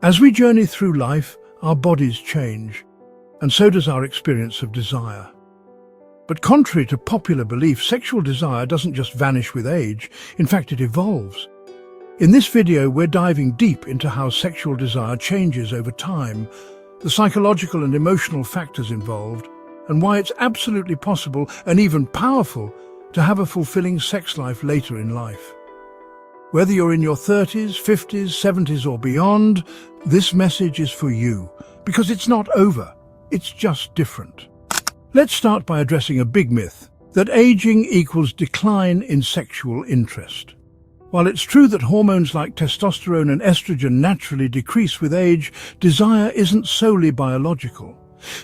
As we journey through life, our bodies change, and so does our experience of desire. But contrary to popular belief, sexual desire doesn't just vanish with age. In fact, it evolves. In this video, we're diving deep into how sexual desire changes over time, the psychological and emotional factors involved, and why it's absolutely possible and even powerful to have a fulfilling sex life later in life. Whether you're in your 30s, 50s, 70s or beyond, this message is for you, because it's not over, it's just different. Let's start by addressing a big myth, that aging equals decline in sexual interest. While it's true that hormones like testosterone and estrogen naturally decrease with age, desire isn't solely biological.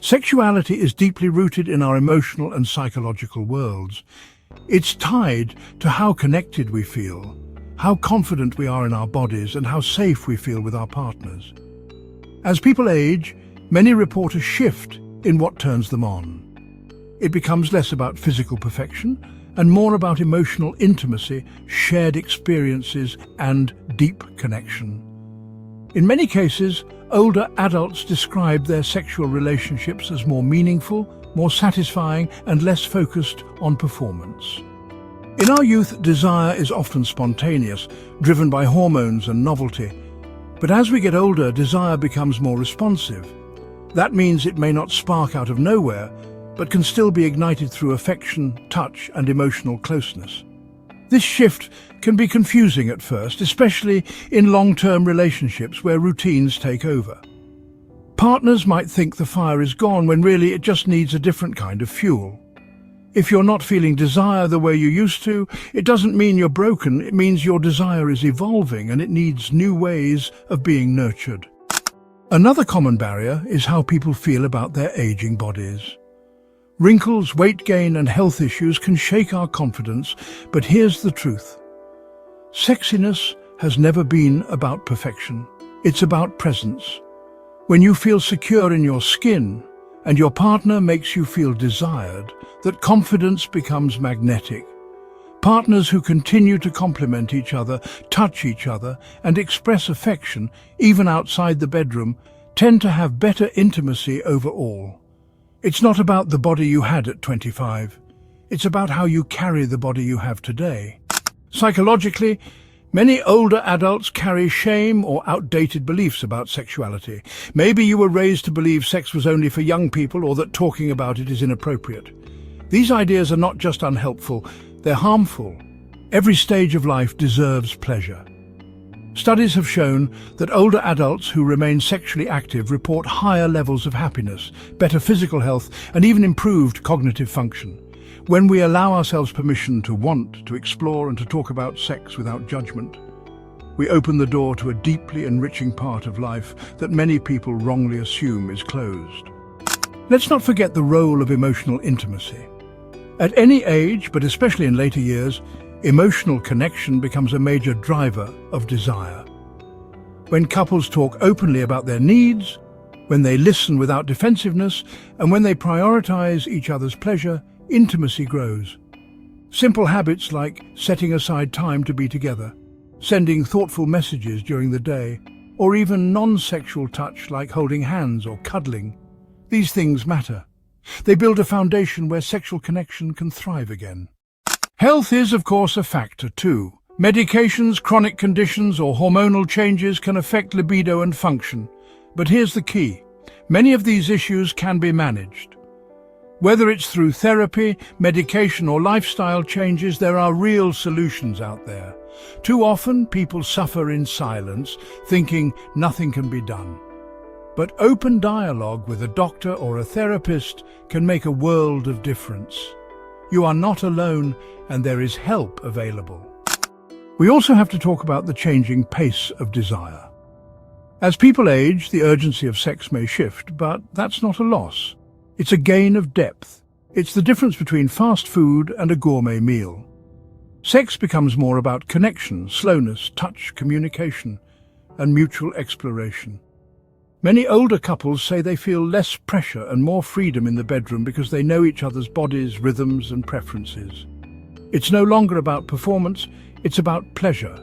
Sexuality is deeply rooted in our emotional and psychological worlds. It's tied to how connected we feel, how confident we are in our bodies, and how safe we feel with our partners. As people age, many report a shift in what turns them on. It becomes less about physical perfection and more about emotional intimacy, shared experiences, and deep connection. In many cases, older adults describe their sexual relationships as more meaningful, more satisfying, and less focused on performance. In our youth, desire is often spontaneous, driven by hormones and novelty. But as we get older, desire becomes more responsive. That means it may not spark out of nowhere, but can still be ignited through affection, touch, and emotional closeness. This shift can be confusing at first, especially in long-term relationships where routines take over. Partners might think the fire is gone when really it just needs a different kind of fuel. If you're not feeling desire the way you used to, it doesn't mean you're broken. It means your desire is evolving and it needs new ways of being nurtured. Another common barrier is how people feel about their aging bodies. Wrinkles, weight gain, and health issues can shake our confidence, but here's the truth. Sexiness has never been about perfection. It's about presence. When you feel secure in your skin, and your partner makes you feel desired, that confidence becomes magnetic. Partners who continue to compliment each other, touch each other, and express affection, even outside the bedroom, tend to have better intimacy overall. It's not about the body you had at 25. It's about how you carry the body you have today. Psychologically, many older adults carry shame or outdated beliefs about sexuality. Maybe you were raised to believe sex was only for young people or that talking about it is inappropriate. These ideas are not just unhelpful, they're harmful. Every stage of life deserves pleasure. Studies have shown that older adults who remain sexually active report higher levels of happiness, better physical health, and even improved cognitive function. When we allow ourselves permission to want, to explore, and to talk about sex without judgment, we open the door to a deeply enriching part of life that many people wrongly assume is closed. Let's not forget the role of emotional intimacy. At any age, but especially in later years, emotional connection becomes a major driver of desire. When couples talk openly about their needs, when they listen without defensiveness, and when they prioritize each other's pleasure, intimacy grows. Simple habits like setting aside time to be together, sending thoughtful messages during the day, or even non-sexual touch like holding hands or cuddling. These things matter. They build a foundation where sexual connection can thrive again. Health is, of course, a factor too. Medications, chronic conditions, or hormonal changes can affect libido and function. But here's the key. Many of these issues can be managed. Whether it's through therapy, medication, or lifestyle changes, there are real solutions out there. Too often, people suffer in silence, thinking nothing can be done. But open dialogue with a doctor or a therapist can make a world of difference. You are not alone, and there is help available. We also have to talk about the changing pace of desire. As people age, the urgency of sex may shift, but that's not a loss. It's a gain of depth. It's the difference between fast food and a gourmet meal. Sex becomes more about connection, slowness, touch, communication, and mutual exploration. Many older couples say they feel less pressure and more freedom in the bedroom because they know each other's bodies, rhythms, and preferences. It's no longer about performance, it's about pleasure.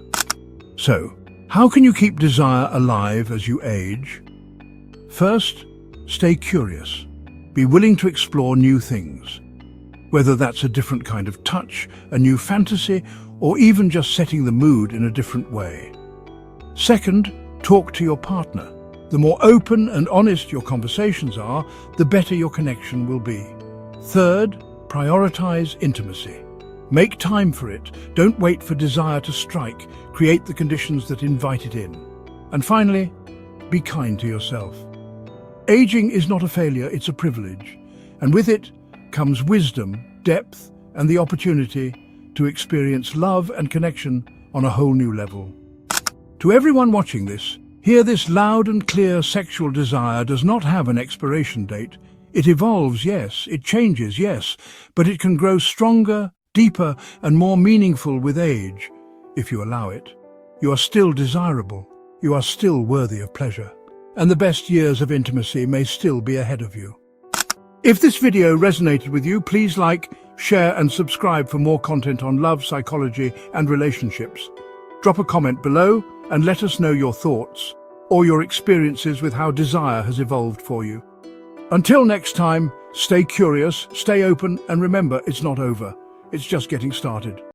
So, How can you keep desire alive as you age? First, stay curious. Be willing to explore new things. Whether that's a different kind of touch, a new fantasy, or even just setting the mood in a different way. Second, talk to your partner. The more open and honest your conversations are, the better your connection will be. Third, prioritize intimacy. Make time for it. Don't wait for desire to strike. Create the conditions that invite it in. And finally, be kind to yourself. Aging is not a failure, it's a privilege. And with it comes wisdom, depth, and the opportunity to experience love and connection on a whole new level. To everyone watching this, hear this loud and clear: sexual desire does not have an expiration date. It evolves, yes, it changes, yes, but it can grow stronger, deeper, and more meaningful with age, if you allow it. You are still desirable. You are still worthy of pleasure. And the best years of intimacy may still be ahead of you. If this video resonated with you, please like, share, and subscribe for more content on love, psychology, and relationships. Drop a comment below and let us know your thoughts or your experiences with how desire has evolved for you. Until next time, stay curious, stay open, and remember, it's not over. It's just getting started.